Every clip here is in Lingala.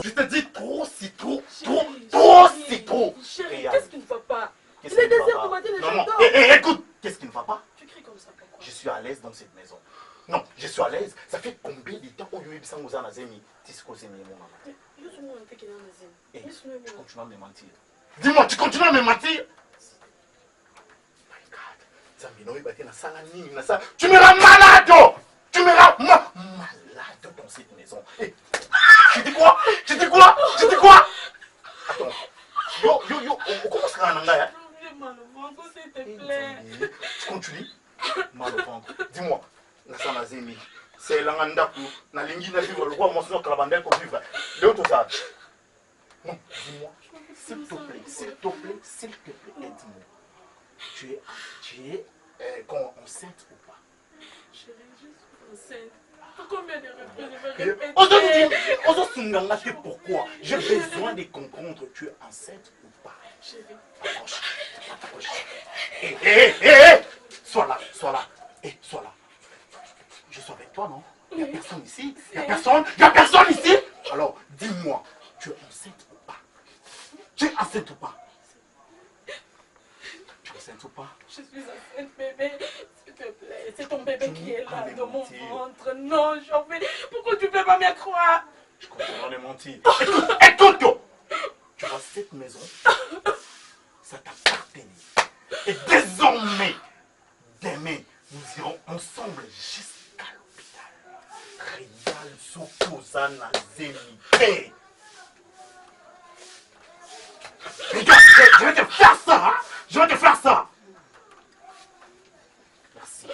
Je te dis trop, c'est trop, trop, c'est trop. Chérie, qu'est-ce qui ne va pas? Il est désert de matin, non, non, écoute, qu'est-ce qui ne va pas? Tu cries comme ça, pourquoi? Je suis à l'aise dans cette maison. Non, je suis à l'aise. Ça fait combien de temps que je suis à la maison? Tu continues à me mentir. Dis-moi, tu continues à me mentir? Tu me rends malade! Tu me rends malade dans cette maison. Tu dis quoi? Tu dis quoi? Tu dis quoi? Attends. Yo, on commence à aller. J'ai mal au ventre, s'il te plaît. Tu continues? Mal au ventre. Dis-moi, c'est l'angandaku. Na lingi na vivre le roi monsieur Kalabandel pour vivre. De tout ça. Non, dis-moi, s'il te plaît, aide-moi. Tu es enceinte ou pas? Chérie, je suis enceinte. Pour combien de reprises je vais pourquoi? J'ai besoin de comprendre. Tu es enceinte ou pas? Chérie. Approche. Hé! Sois là. Sois là. Je suis avec toi, non? Il n'y a personne ici. Il n'y a personne ici. Alors, dis-moi, tu es enceinte ou pas? Tu es enceinte ou pas? Tu es enceinte ou pas? Je suis enceinte, bébé. S'il te plaît. C'est ton bébé qui est là dans mon ventre. Non, j'en fais. Pourquoi tu ne peux pas me croire? Je continue de mentir. Écoute! Tu vois, cette maison, ça t'appartenait. Et désormais, demain, nous irons ensemble jusqu'à l'hôpital. Réal Sokozana Zénité. Regarde, je vais te faire ça, hein? Je vais te faire ça. Merci.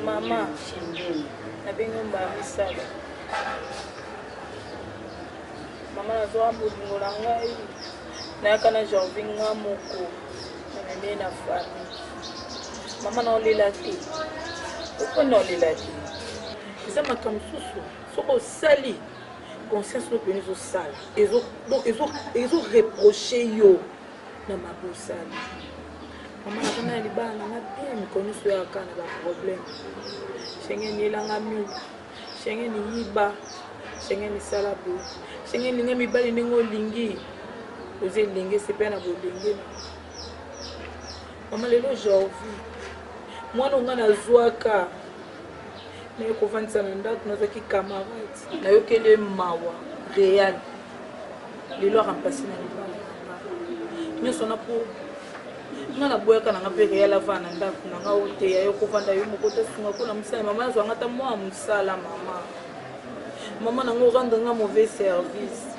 Maman, nabingo mbamisala. Maman nazoa bolingo na ngai. Nayaka na janvier nga moko. Nameme na famille. Maman naolela te. Pourquoi naolela te? Eza makambo susu. Soko osali. Conscience no peni ezosala. Donc ezoreproche yo na mabosali. Maman a quand elle a bien me connu sur la canne de problème. Schengen ni langami, Schengen ni yiba, Schengen ni salabo, Schengen ni ngami bali ningo lingi. Vous êtes lingi, c'est pas na bolingi. Maman lelo jovi. Moi non ngana zwaka. Na yo kovanisa na ndako nazaki camarade. Na yo kele mawa réel. Lelo remplacer na libala. Nous sommes pour nga na boyaka na nga pe réel avant na ndako na nga ote ya yo kovanda yo moko te singa ko na musala maman na zwanga ta mwa musala maman na ngo rendre nga mauvais service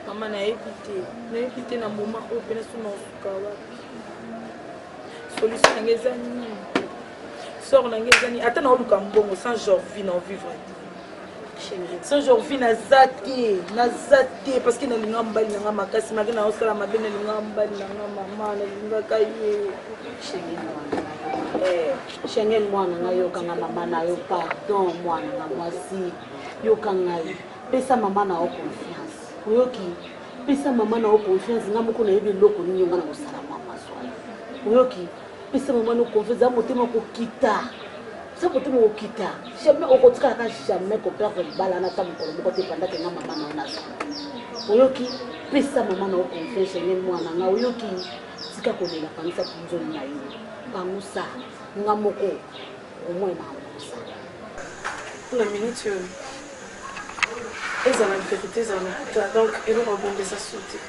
maman na éviter na moment o pena suna suka wapi solution na ngeza ni sort na ngeza ni ata na oluka mbongo sans Jorvi na vivre sans Jorvi na zate parce que na linga mbali na makasi makina osala mabene linga mbali na maman na linga kaye Shengen mwana nga yokanga mama na yo pardon mwana nga mwasi yokanga pesa mama na yo confiance oyoki pesa mama na yo confiance nga moko na yebi loko nini nga na kosala mama swala oyoki pesa mama na yo confiance motema kokita sa motema kokita jamais okotika ka jamais koperdre bala na ta mokolo moko te pendant que nga mama na yo na oyoki pesa mama na yo confiance shengen mwana nga oyoki sika kolela panisa kunzoni na yo Pamusa, nga moko, au moins Pamusa. La minute, ils ont la vérité, donc ils vont rebondir ça sauter.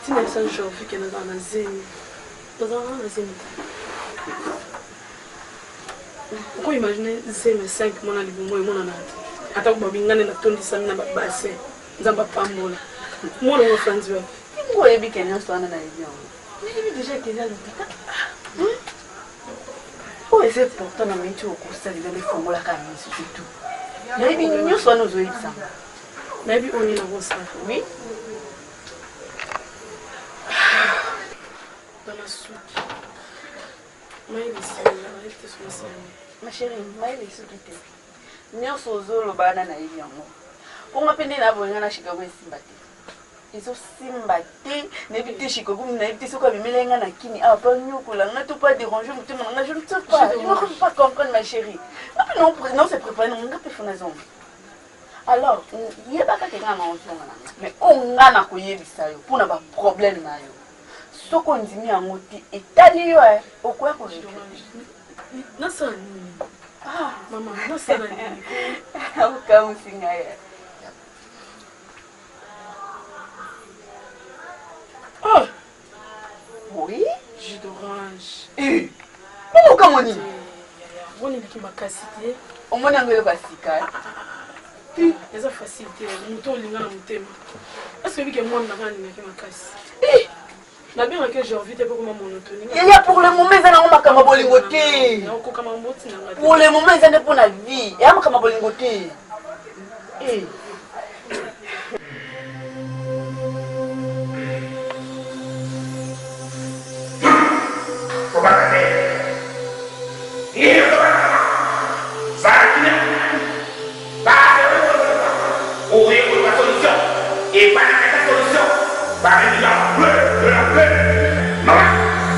Si les gens ont vu qu'elle est dans la zone, pourquoi imaginer 5 mois dans les mois et mon année? Attends, je vais aller dans ton disant na bassin, dans ma pamola. Moi, on va faire du. Pourquoi il y a bien qu'elle soit dans la vie? Mais déjà qu'elle est à l'hôpital. Oh, c'est pourtant dans mes tours au stade de la caméra, c'est tout. Mais nous sommes nos oeufs. Mais on est dans ça. Oui. Dans la soupe. Ma chérie, maïs est soupe. Nous sommes aux banana et yango. Pour ma peine d'avoir un Chicago Simbati. Ils ont Simbati, n'évitez Chicago, n'évitez ce qu'on met là kini. Ah, pas nous, qu'on n'a pas dérangé, je ne sais pas. Je ne peux pas comprendre, ma chérie. Non, c'est préparé, on n'a pas fait une alors, il n'y a pas quelqu'un à mais on a un pour n'a pas de problème. Ce qu'on dit en moti est allé au quoi qu'on dit. Non, ça. Ah, maman, non, ça. Aucun signe. Oh! Oui? Jus d'orange. Eh! Comment on dit? On est qui m'a cassé. On m'a dit que les facilités, nous tous les gens est-ce que vous moi qui m'a cassé? La bien que j'ai envie de pour ma monotonie. Il y a pour le moment, ils ont ma camabolingoté. Pour le moment, ils ont pour la vie. Il y a ma camabolingoté. Eh! Et pas la solution, par la pleure. Maman,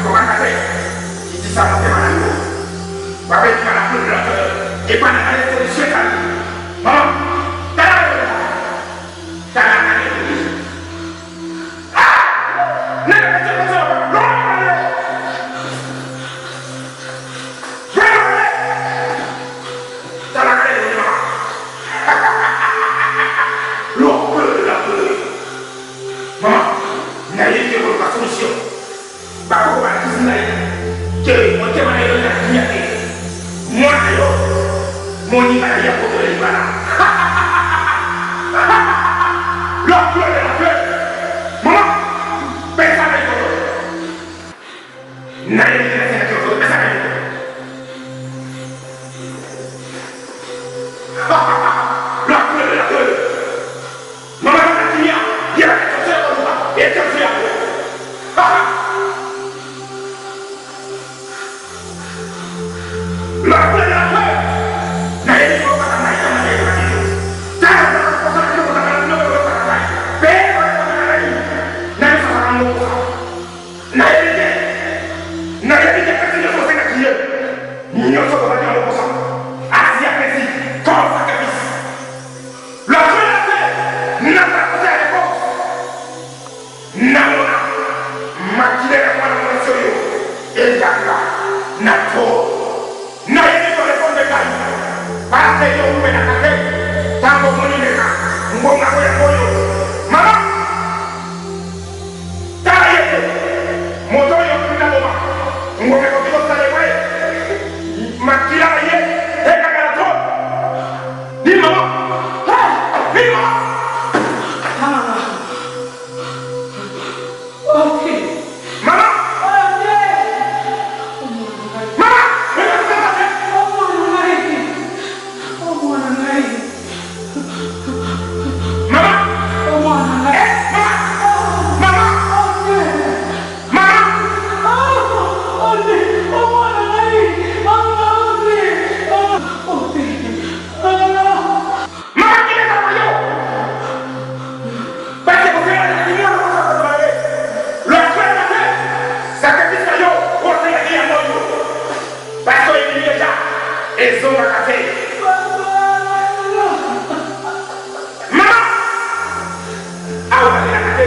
comment ça fait? Si tu savais que ma pas avec la pleure de la pleure. Et pas la solution, maman, t'as la ah! Non, Nato, na yeye ezongaka te. Mama awa balelaka te.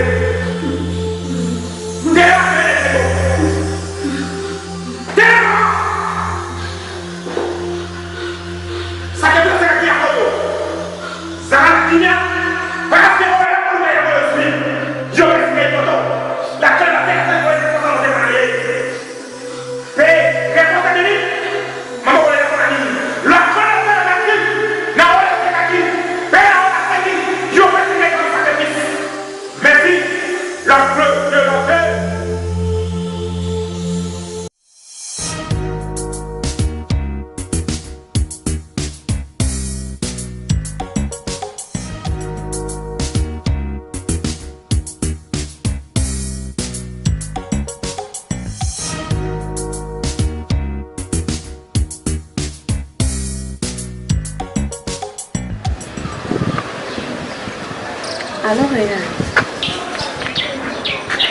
Alors,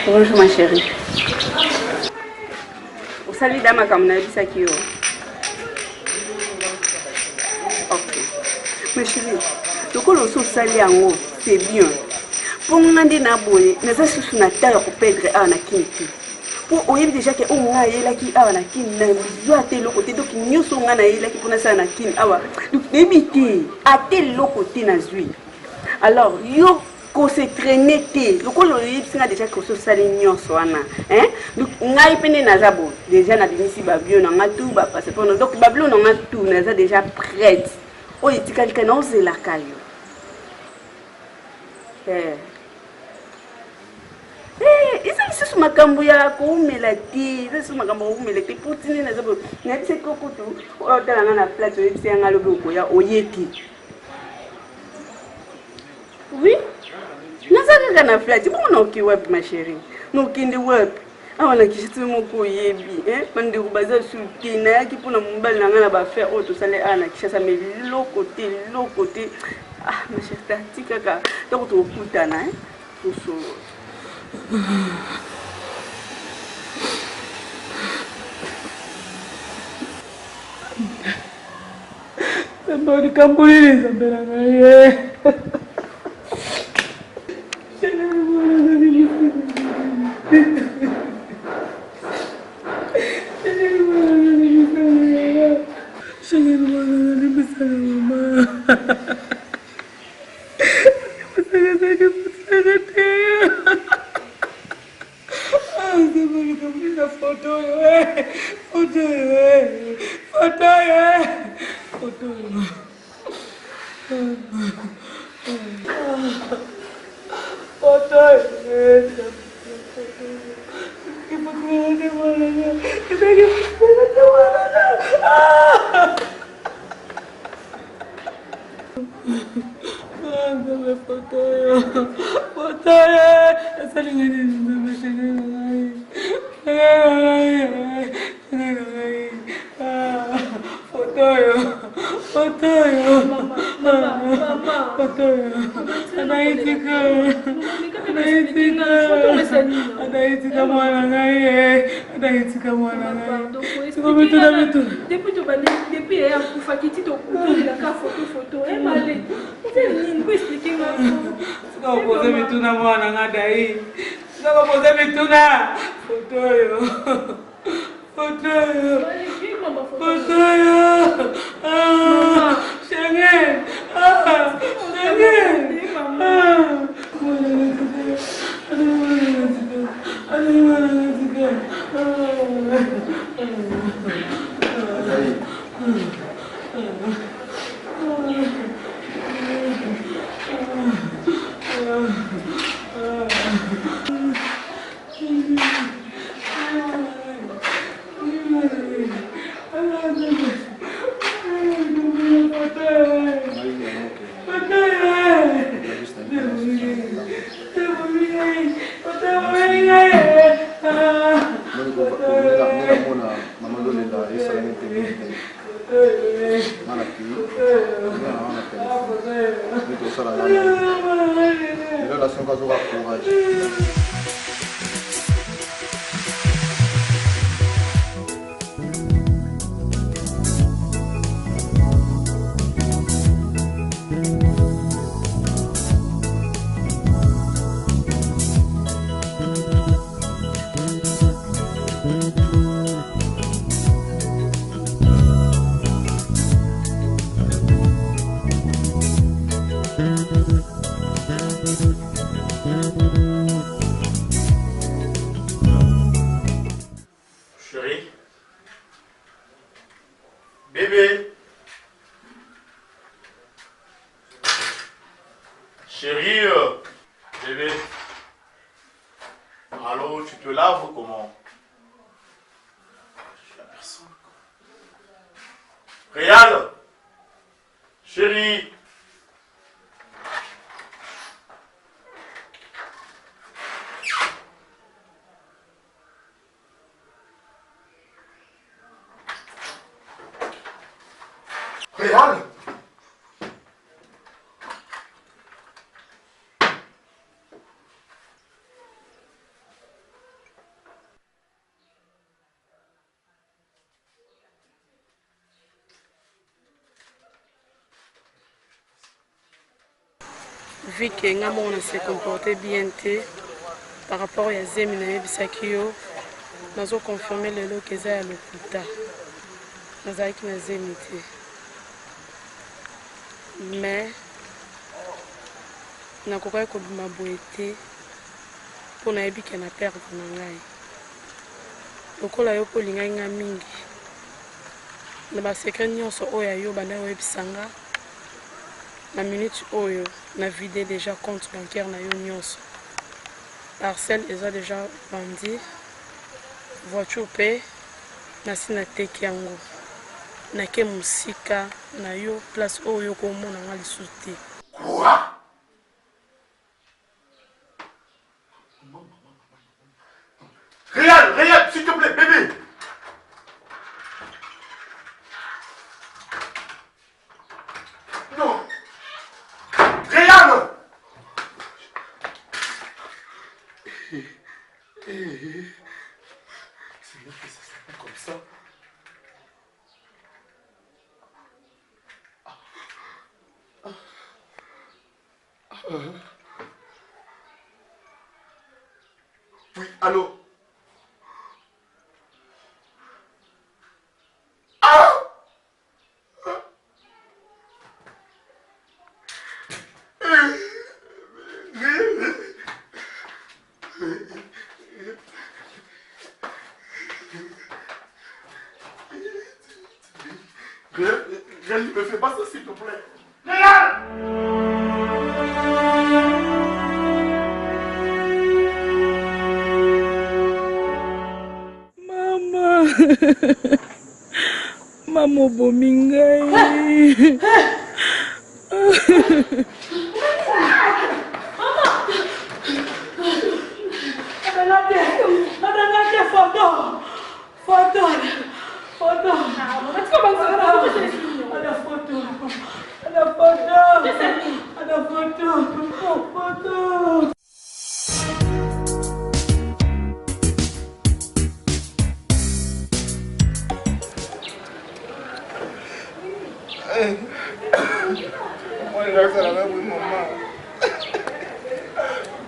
bonjour ma chérie. Vous saluez Dama comme on a dit ça qui est. Ok. Ma chérie, le coup le sali en haut, c'est bien. Pour nous demander na boye, nous avons sous na terre pour perdre à na kinti. Pour oyer déjà que on a yé la qui a na kin na besoin tel le côté donc nous sommes na yé la qui pour na ça na kin awa. Donc débiter à tel le côté na zui. Alors yo qu'on se traîner té le col le déjà que ce sali nyonso wana hein donc ngai pene na zabo déjà na binisi babio na ngatu ba parce que donc babio na ngatu na déjà prête o itikali kana ozela kayo isa suma kambu ya kuumela ti isa suma kambu kuumela ti putini na zabo na tse kokutu o tala na place o tse ngalo boko ya oyeki oui. Nazaka na flat, bon non ki web ma chérie. No kindi web. Awana kishitsi moko yebi, pande ko baza soutina ki pona mbali na ngana ba faire auto sale ana kishasa me lokote. Ah ma chérie, tika ka to ko kutana so. Somebody come please, I'm Bébé. Chérie, bébé. Allô, tu te laves ou comment? Je suis la personne. Réal. Chérie. Réal. Vu que nga mona se comporter bien te par rapport à zemi na yebisaki yo nazo confirmer lelo ke eza ya lokuta nazalaki na zemi te mais nakokaki kobima boye te mpo nayebi ke na perdre na ngai lokola yo mpo olingai nga mingi na basekret nyonso oyo yo banda oyebisanga na minute oyo na vide déjà compte bancaire na yo nyonso parcelle eza déjà vendi voiture mpe nasi nateki yango nake mosika na yo place oyo komona nga lisusu te. Quoi? Réal, s'il te plaît, bébé. Non. Réal. C'est bien que ça s'appelle comme ça. Oui, allô? Réal, ne me fais pas ça, s'il te plaît. Réal! Mama. Mama obomi ngai.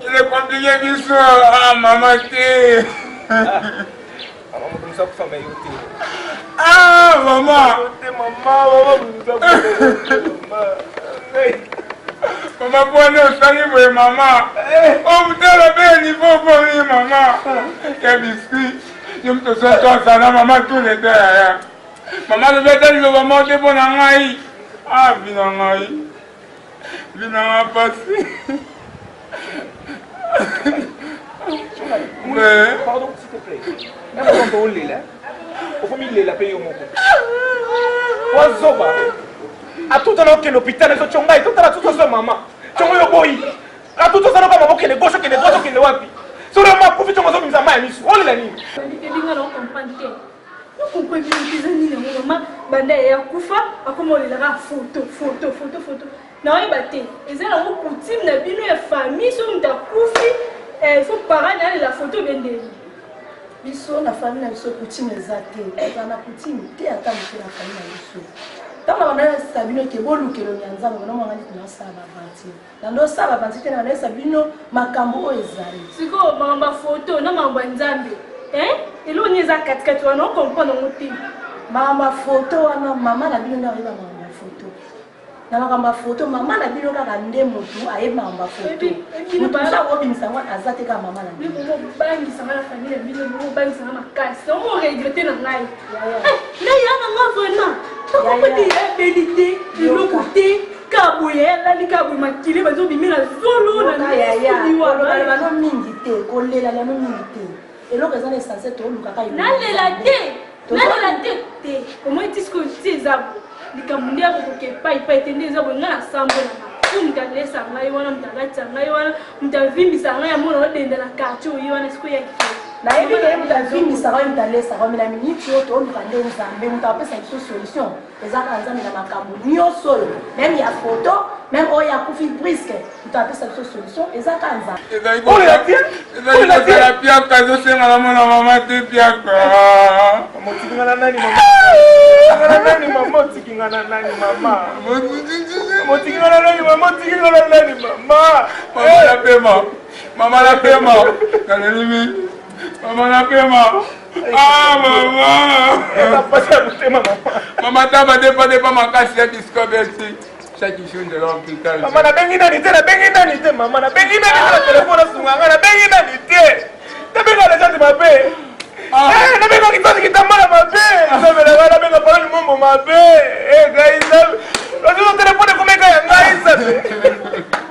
Il est compliqué qu'il soit. Ah, maman, t'es. Ah, maman. Maman, pour aller au salut, maman. Oh, putain, le bel niveau pour lui, maman. Quel biscuit. Je me sens comme ça, maman, tout les deux. Maman, je vais te dire, maman, t'es bon en aïe. Ah, bien en aïe. Bien en passé. Mais... Pardon, s'il te plaît. Même quand on l'est là, au fond, il est là, payé au monde. Oizoba. À tout à l'heure que l'hôpital, les autres chonga, et tout à l'heure, tout ça, maman. Chonga yo boy. À tout à l'heure, maman, qui est gauche, qui est droite, qui est wapi. Sur le map, profite de mon homme, à mis. Oh, la ligne. Nous comprenons que les amis de maman, banda ya kufa, akoma olelaka photo. Na oyo bate, eza na coutume na bino ya famille so muta kufi, il faut parler na la photo bende. Biso na famille na biso coutume ezate, eza na coutume te ata mutu na famille na biso. Tama bana sabino ke bolukelo nyanzanga bana mwana ndi na saba banti. Na ndo saba banti te na sabino makambo ezali. Siko mamba photo na mamba nzambe. Elo niza katikati wana comprendre muti. Mama photo wana mama na bino na riba mama photo. Na mama photo mama na bino kaka nde mutu aye mama photo. Mutu sa ko bimisa ngwa azate ka mama na bino. Ni mo bangi sama la famille bino mo bangi sama makasi. No mo regretter na ngai. Na ya na nga vraiment. tokopeti ebelite eloko te kaboye elali kaboye makili bazobimela zolo nayayabano mingi te kolela lano mingi te eloko eza na essentiel tolukaka nalela te omoi tisiko ti eza likambo nde akokoka epai te nde eza boye ngai nasambonaka so mutu alesa ngai wana mutu alatisa ngai wana mutu avimbisa ngai amona odenda na quartier oyi wana siko ya nayebi ke mutu avimbisaka oyo mutu alesaka oyo na miniti oyo toluka nde nzambe mutu apesa biso solution eza kaka nzambe na makambo nyonso oyo meme ya foto meme oyo akufi briske mutu apesa biso solution eza kaka nzambe ezali piaka ezosengana mona mama te piaka motikingana nani mama otikingana nani mama motikingana nani mama otikingana nani mama mama la pema kalelimi mama la pema mama taba depa makasi ya discovery chaque jour de l'hôpital mama nabengi nani te mama nabengi nani na telefone asunganga nabengi nani te tabenga na jante mabe nabenga kitasi kitambala mabe nabenga parole mombo mabe gaisa ozo telefone komeka ya gaisa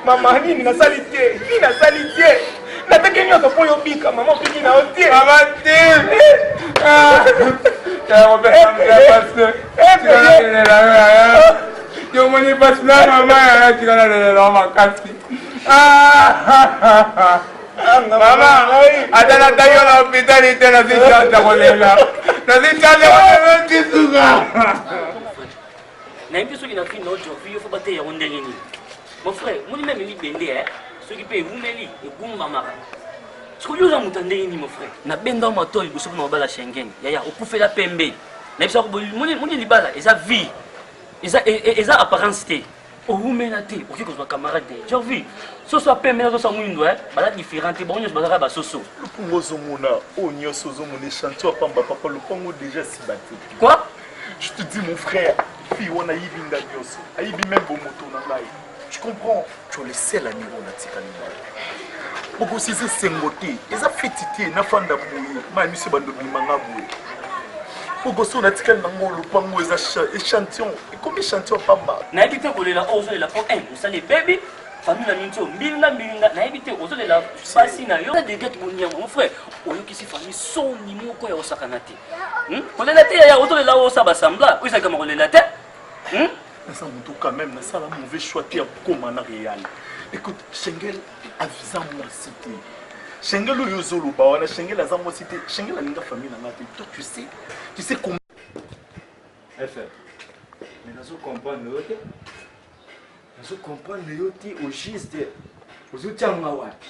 mama nini nasali te nateke nyonso mpo yobika mama opiki na otie mama te yomoni pasi na mama yatikana lelela makasi mama ata natayo na hopitali te nazichanja kolela tisuka nayebi soki na fille na ojofi yo fo bate yango ndenge nini mon frère moni meme libende soki mpe ewumeli egumbamaka soki oza moto ndenge nini mon frère nabenda mato liboso mpo na mobala Schengen yaya okufela pembe nayebisa moni libala eza vie eza apparence te owumela te okoki kozwa camarade te genre vie soso apembe nazosa mwindo bala différent te bango nyonso bazalaka basoso lopango ozomona oyo nyonso ozomona échantillon apamba papa lopango déjà siba te quoi je te dis mon frère fille wana ayibi nga nyonso ayibi même bomoto na ngai tu comprends tu es le seul amigo natikali ngai bokosi eza esengo te eza feti te nafanda boye maya miso bandobimanga boye bokosi oyo natikali nango lopango eza échantillon ekomi échantillon pamba nayebi te kolela oyo ozolela po osali bebi famille na minti oyo mbilinga nayebi te ozolela pasi na yo degete boniama mon frère oyokisi famille soni moko ya osakana te kolela te yaya ozolela oyo osa basambla oyo ezalaka kolela te naza moto quand même nasala mauvais choix te ya koma na réal écoute Schengen avisa mwasi te Schengen oyo ozoloba wana Schengen aza mwasi te Schengen alinga famille na nga te toi tu sais comment mais nazocomprendre yo te au juste ozotianga wapi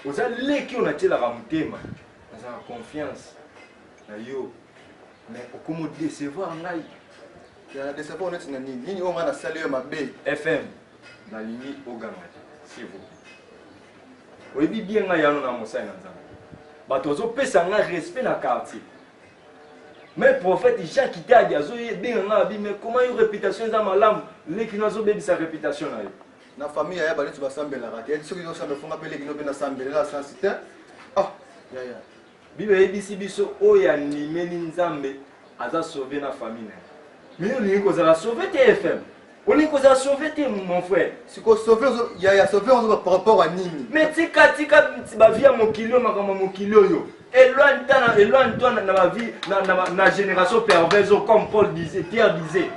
oza leki oyo natielaka motema nazaka confiance na yo mais okomo décevoir ngai ya décevoir neti na nini oyo ngai nasali yo mabe fm nalingi oganga te s'il vous plaît oyebi bien ngai yano na mosali na nzambe bato ozopesa ngai respect na quartier mais prophète Jacques Itadi azobenga ngai abi mais comment yo réputation eza malamu leki nazobebisa réputation na yo na famille ya baneti basambelaka te soki osambela fonga mpe leki no mpe nasambelela sansi te yaya bible eyebisi biso oyo andimeli nzambe aza sauve na famille na ye mais olingi kozala sauve te fm olingi kozala sauve te mon frère siko sauve yaya sauve ozoba par rapport à nini mais tika bavie ya mokili oyo makambo ya mokili oyo éloigne toi na bavie na génération perverse comme Pierre disait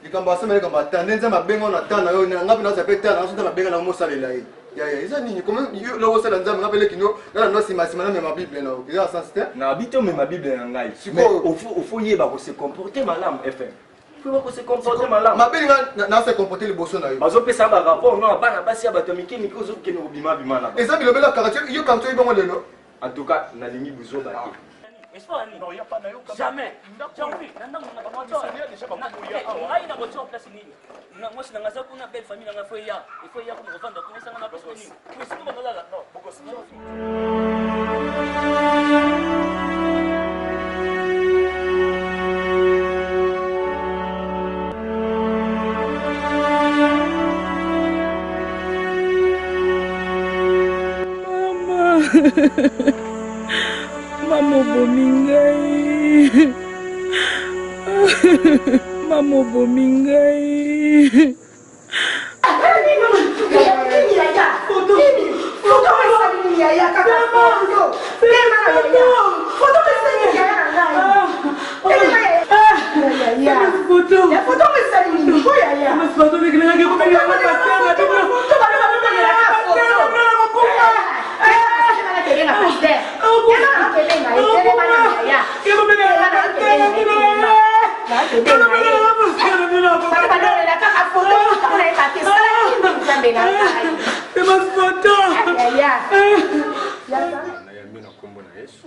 likambo asema likambo ata nde nzambe abenga na ta na yo ngapi naza mpe ta na so nzambe abenga na mosalela ye yaya eza nini loko osala nzambe ngapi leki no ngana no simasima na mema bible na yo eza sens te na abi te omema bible na ngai mais ofo yeba kose comporter malamu fm faut kose comporter malamu mabelinga nase comporter liboso na yo bazopesa barapport no bana basi ya bato mike ozokende kobima na eza bilobela quartier yo quartier ibongo lelo en tout cas nalingi buzoba te non, il n'y a pas d'ailleurs. Jamais. J'ai envie. Moi, c'est dans la zone où on a belle famille, dans la foyer. Il faut y avoir une revente. Donc, on est dans la place. Oui, c'est tout là. Non, pourquoi c'est Maman. Maman Bominga. Mama obomi ngai.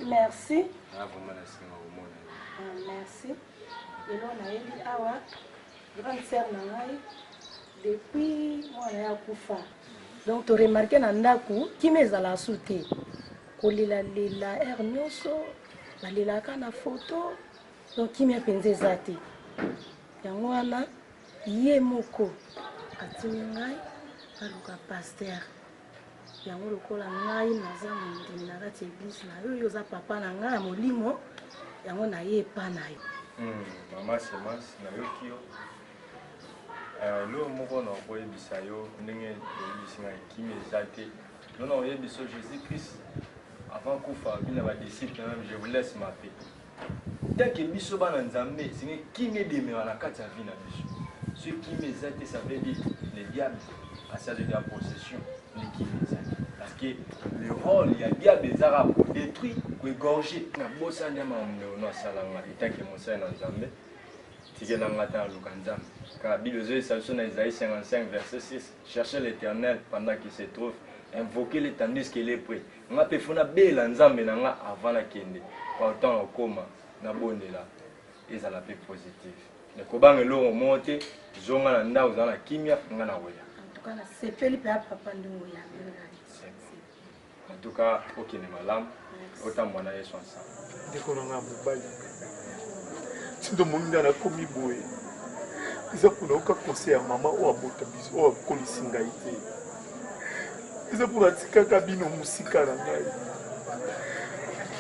Merci. Merci. Et là, on a eu awa, grande sœur Nangai, depuis moi on a kufa. Donc tu remarqué nandaku qui met à la souté. Kolila lila ernyoso, balila kana photo. Donc qui met penze zati. Yango wana ye moko atingai aluka pasteur. Yango lokola ngai naza mondimi na kati église na yo yoza papa na ngai molimo yango na ye pa na yo. Mama Semas na yo kio. Lo moko na koyebisa yo ndenge oyebisi ngai kimi ezate. Non oyebiso Jésus-Christ avant kufa bina ba disciples même je vous laisse ma paix. Dès que biso bana nzambe c'est kimi demera na kati ya vie na biso. Ce qui ezate ça veut dire le diable a sa de la possession. Parce que le rôle, il y a diable des arabes pour détruire, pour égorger. Na bossa ndema mno salanga itaki mosa na Nzambe. Tigela ngata lukanzam. Car la Bible dit ça dans Isaïe 55 verset 6, cherchez l'Éternel pendant qu'il se trouve, invoquez-le tandis qu'il est prêt. Nga pe fona bela Nzambe na nga avant la kende. Pourtant okoma na bondela ezala pe positif. Ne kobange lo monte zonga na nda uzana kimia nga na weya. C'est Felipe papa ndungu ya. En tout cas, ok, madame, autant mon aïe soit ça. Dès qu'on a un mobile, si tout le monde a commis boy, ils ont aucun conseil à maman ou à Botabis ou à Colisingaïté. Ils ont pour la tika cabine au musical.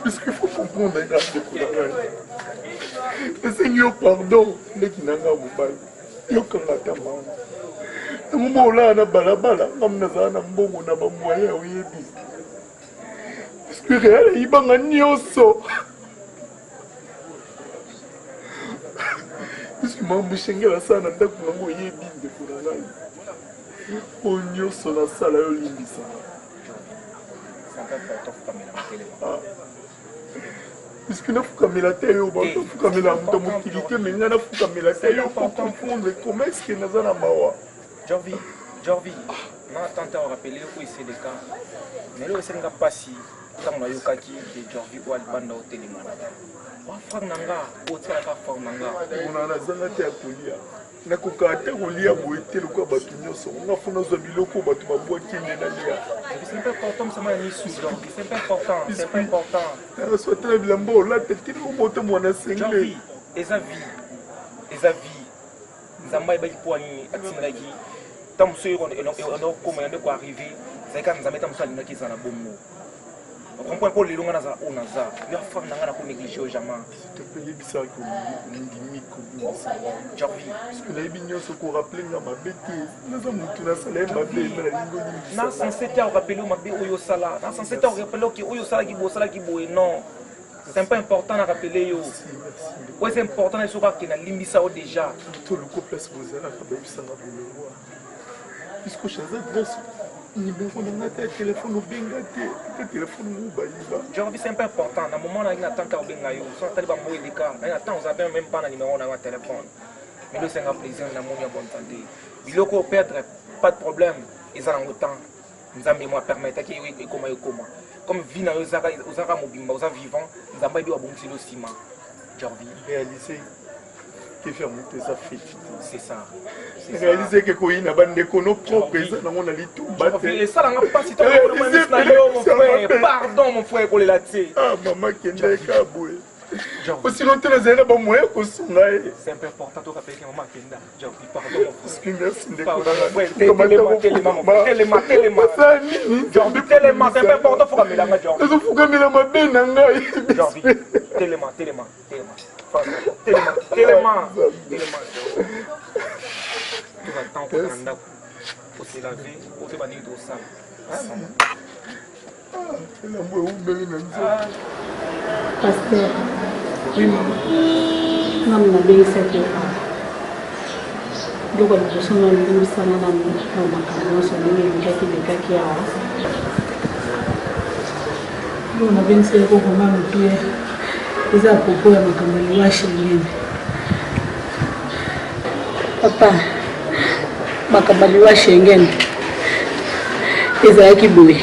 Puisqu'il faut comprendre un grave de Koulagay. Le Seigneur, pardon, les qui n'ont pas mobile, ils ont qu'un attament. Le moment où là, on a balabala, on a un bon, on a un moyen, oui, parce que réel, il va gagner nyonso. Parce que moi, je suis là, ça n'a pas de moyen de faire. On nyonso la salle, on limite ça. Parce que nous faut la terre, nous faut la mobilité, mais nous faut la terre pour comprendre comment est-ce que nous avons mawa. Jorvi, on a tenté de rappeler où c'est le cas. Mais là, c'est un pas si. Quand on a eu Kaki et Jorvi ou Albanda au télémana. On a fait un nanga, on a fait un nanga. On a fait un nanga. Na kokata kolia boete lokwa batu nyonso nga fona zo biloko batu babwaki nena lia. C'est pas important ça m'a mis sous donc c'est pas important. Na so tele bilambo la tete ko moto mwana sengle. Eza vie. Nzamba ba ipwani atinaki. Tam so yiko ono koma yande ko arriver. C'est quand nzamba tam so alina ki sana bomo. On comprend pas les longs naza onaza. Il y a femme nangana ko négliger jamais. S'il te plaît, bizarre que ndimi ko Jorvi. Parce que les bignons se ko rappeler nga mabete. Naza mutu na sala mabete na lingo ni. Na censé te rappeler o mabe oyo sala. Na censé te rappeler que oyo sala ki bo non. C'est pas important à rappeler yo. Ouais, c'est important de savoir qu'il y a limbisa déjà. Tout le couple place vous allez faire ça na boulot. Puisque chez eux numéro de téléphone au bengate, le téléphone au baïba. J'ai envie, c'est un peu important. Dans le moment où on attend au bengayo, si on a des mots délicats, on attend, on n'a même pas de numéro dans votre téléphone. Mais là, c'est un plaisir, on a mon bonne santé. Il faut qu'on perde, pas de problème. Ils ont autant. Nous avons moi permettre qu'il y ait comme vie dans les arabes mobimba, aux vivants, nous avons eu un bon kilo ciment. J'ai envie. Réaliser que faire monter sa fête. C'est ça. Réaliser que quand il y a des kono propres, on a les tout battre. Et ça, on n'a pas si tu as mon frère. Pardon, mon frère, pour les latter. Ah, maman qui est un caboué. Sinon, tu n'as pas moyen que ce c'est un peu important de rappeler que maman Kenda. Jordi, pardon. Merci. Téléma. Jordi, téléma, c'est un peu important pour ramener la main, Jordi. Il faut que je me Jordi, téléma. Tu vas temps pour Kanda pour se laver, pour te bannir tout ça. Pasteur, oui maman. Maman m'a bien fait donc on a besoin de nous ça na makambo so ndenge ngaki bekaki awa. On a bien fait ko mama mutuye. Eza popo ya makambo liwa shengene. Papa, makambo liwa shengene. Eza yaki boye.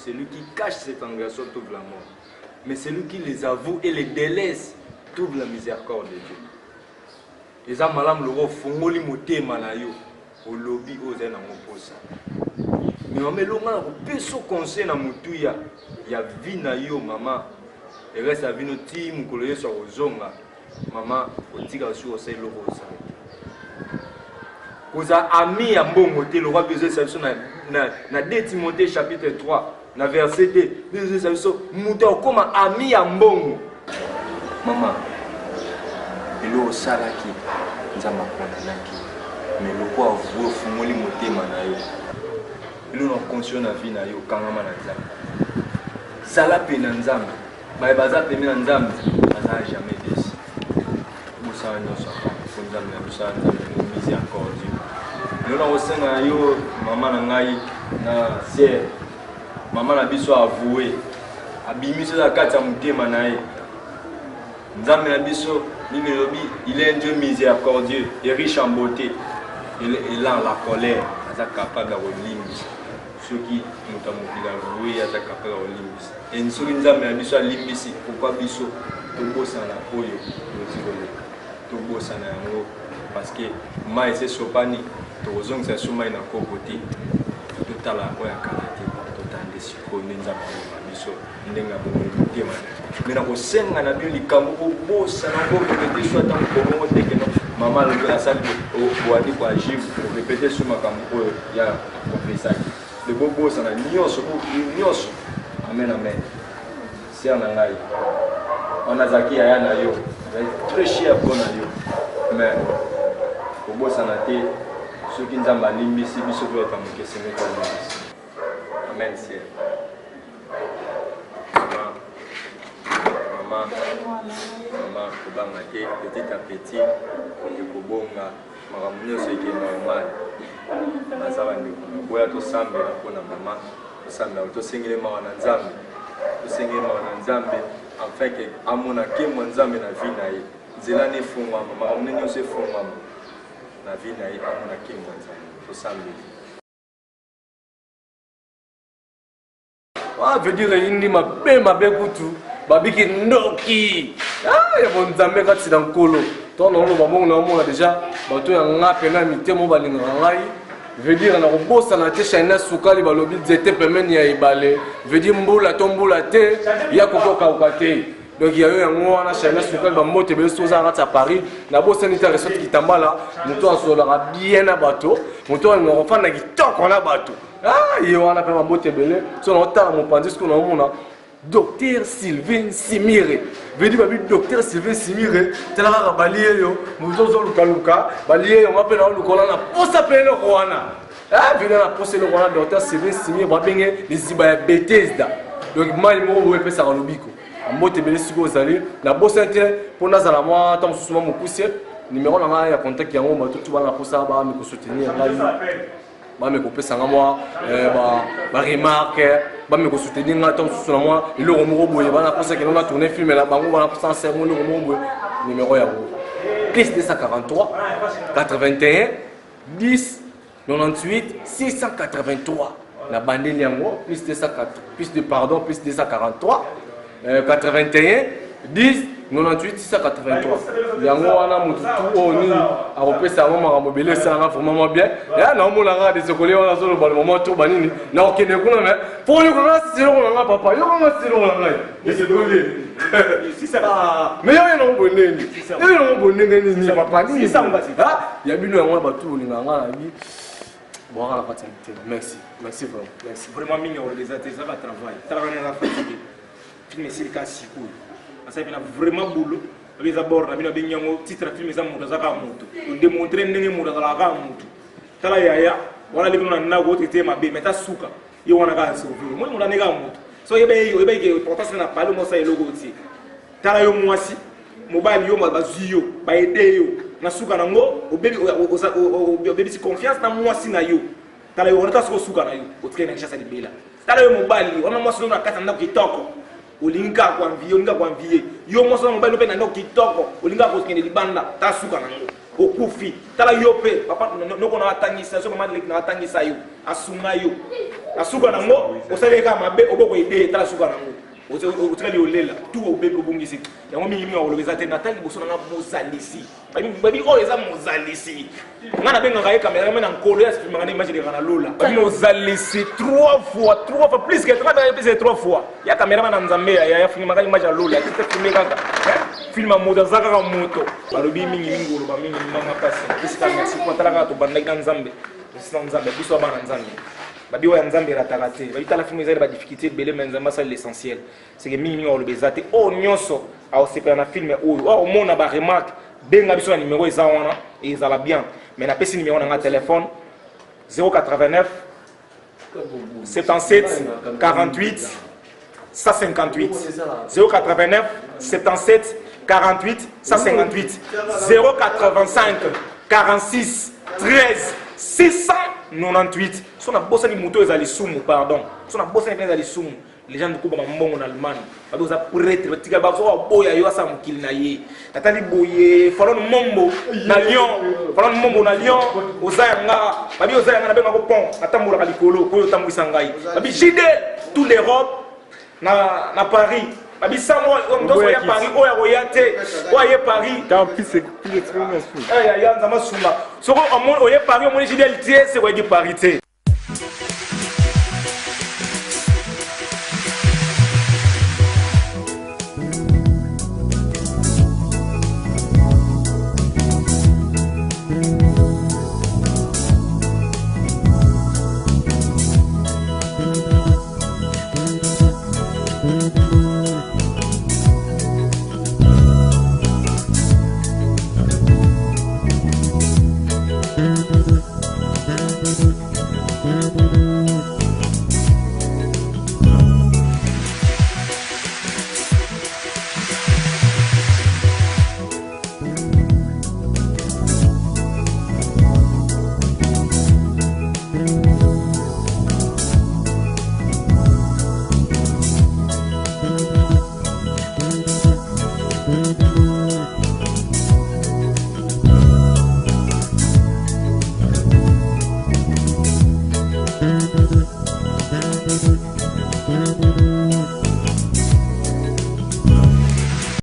Celui qui cache cette engagement trouve la mort. Mais celui qui les avoue et les délaisse trouve la miséricorde de Dieu. Les amalam le fongoli motema na yo au lobby aux en moposa. Mais on met longa au peso conseil na mutuya ya vie na yo maman. Et reste à vie no team ko le so ozonga. Maman otika sur au selo rosa. Koza ami ya mbongo te le roi besoin ça na 2 Timothée chapitre 3 na verset te biso biso muto okoma ami ya mbongo mama elo osalaki nzambe aponanaki mais loko avoué ofungoli motema na yo elo na conscient na vie na yo okangama na nzambe sala mpe na nzambe baye baza peme na nzambe bazala jamais desi bosala nyonso po nzambe na biso ya nzambe momise encore dieu lelo na kosenga na yo mama na ngai na siere mama na biso avoué abimisi na kati ya motema na ye nzambe na biso nini elobi il est un dieu miséricordieux et riche en beauté et lent la colère aza capable ya kolimbisa soki moto ya mokili avoué aza capable ya kolimbisa e soki nzambe na biso alimbisi pourkui biso tobosana oyo totikole tobosana yango parce que mai esesopani tokozongisa so mai na koko te totala oyo akala te totande sikoyo nde nzambe ayoka biso ndenge abongi motema me na kosenga na bino likambo kobosana korepete so ata mokongo tekeno mama alobi asali boandi koagir korepete so makambo oyo ya akopesaki de bobosana nyonso nyonso amen amen ser na ngai wana azalaki yaya na yo très cher mpo na yo mais kobosana te soki nzambe alimbisi biso mpe bakamokesenge tolimbisi amen ciel mama kobanga te petit à petit ekobonga makambo nyonso eke normal naza bandeko boya tosambela mpona mama tosambela tosengele mawa na nzambe tosengele mawa na nzambe afin ke amona nkembo ya nzambe na vi na ye nzela ne efungwama makambo nde nyonso efungwama na vi na ye amona nkembo ya nzambe tosambeli veut dire indi mabe kutu babiki ndoki ya bonzambe kati na nkolo tono oloba bongo naomona deja bato ya nga pena mitemo balingaka ngai veut dire na kobosana te chaine sukali balobi nzete pemeni ya ebale veut dire mbula to mbula te ya kokokauka te donc yayo yango wana chaine sukali bambote beso oza kati ya paris nabosani te resort kitambala moto asolaka bien na bato moto alinga kofanda kitoko na bato ye wana mpe bambote ebele so naotala mopanzi soki naomona Docteur Sylvain Simire. Veut dire docteur Sylvain Simire, c'est la rare balier yo, muzozo luka, balier yo m'appelle au lukola na posa pele koana. Veut dire la posa le koana docteur Sylvain Simire ba benge les ibaya Bethesda. Donc mai mo wo pe sa lobiko. Ambote bele siko zali, la bossa te pona za la moi tam sousuma mo pousse, numéro na nga ya contact yango bato tu bana posa ba me ko soutenir ngai. Ba me ko pesa nga moi ba remarque ba me ko soutenir nga tam sous na moi le romoro boye bana posa ke na tourner film la bango bana posa sermon le romoro boye numéro ya wo plus 243 81 10 98 683 la bandeli yango plus 243 81 10 98 683 yango wana mutu tu oni akopesa yango makambo ebele esalanga vraiment bien ya naomonanga desekole wana azoloba moment to banini na okende kuna me mpo yokanga siloko na nga papa yokanga siloko na ngai desekole me yo ye nango bondeni yo ye nango bondenge nini papa nini ya bino yango bato olinga nga na bi boaka na kati ya mitema merci vraiment merci vraiment mingi aorganiza te ezaka travail talaka nanga fatigué film esilika sikoyo asa bina vraiment boulot abeza bord na bina benyango titre film eza moto azaka moto démontrer ndenge moto azalaka moto tala yaya wala libino na nago tete mabe meta suka yo wana ka sauver moi moto nega moto so yebe ke importance na palo mo sa elogo ti tala yo mwasi mobile yo bazui yo ba aider yo na suka nango obebi si confiance na mwasi na yo tala yo wana ta suka na yo otkena kisha sa libela tala yo mobile wana mwasi na kata ndako kitoko olinga kwamvie yo moso mobile ope na ndako kitoko olinga koskende libanda ta suka nango okufi tala yo pe papa noko na atangisa so mama na atangisa yo asunga yo asuka nango osaleka mabe oboko ide tala suka nango otikali olela tu obebe obongisi yango mingi olobeza te natali boso nanga mozalisi babi oyo eza mozalisi nga na benga kaye kamera mena nkolo ya filmanga na image de kana lola babi mozalisi 3 fois plus que 3 fois ya kamera mana nzambe ya filmanga image ya lola te filmer kaka filma moto zaka ka moto balobi mingi ngolo ba mingi mama pasi kisika merci pour tala ka to bandaki na nzambe biso bana nzambe babi oyo nzambe erataka te babi tala filme ezali badifficulté ebele me nzambe asali l'essentiel seke mingi mingi olobeza te oyo nyonso aosepela na filme oyo oyo omona baremarque benga biso na numéro eza wana ezala bien mais napesi numéro na nga telefone 089 77 48 158 089 77 48 158 085 46 13 698 so na bosani moto ezali sumu pardon so na bosani pe ezali sumu les gens de mbongo en Allemagne babi oza prêtre batika bazo boya yo asa mokili na ye natali boye falon mombo na Lyon falon mombo na Lyon oza yanga babi oza yanga na benga ko pont atambola likolo ko yo tambwisa ngai babi JD tout l'Europe na Paris babi samo on ya Paris oya royate oya Paris tant pis c'est plus expérience ya nzama suma soko oye Paris omoni JD c'est quoi du parité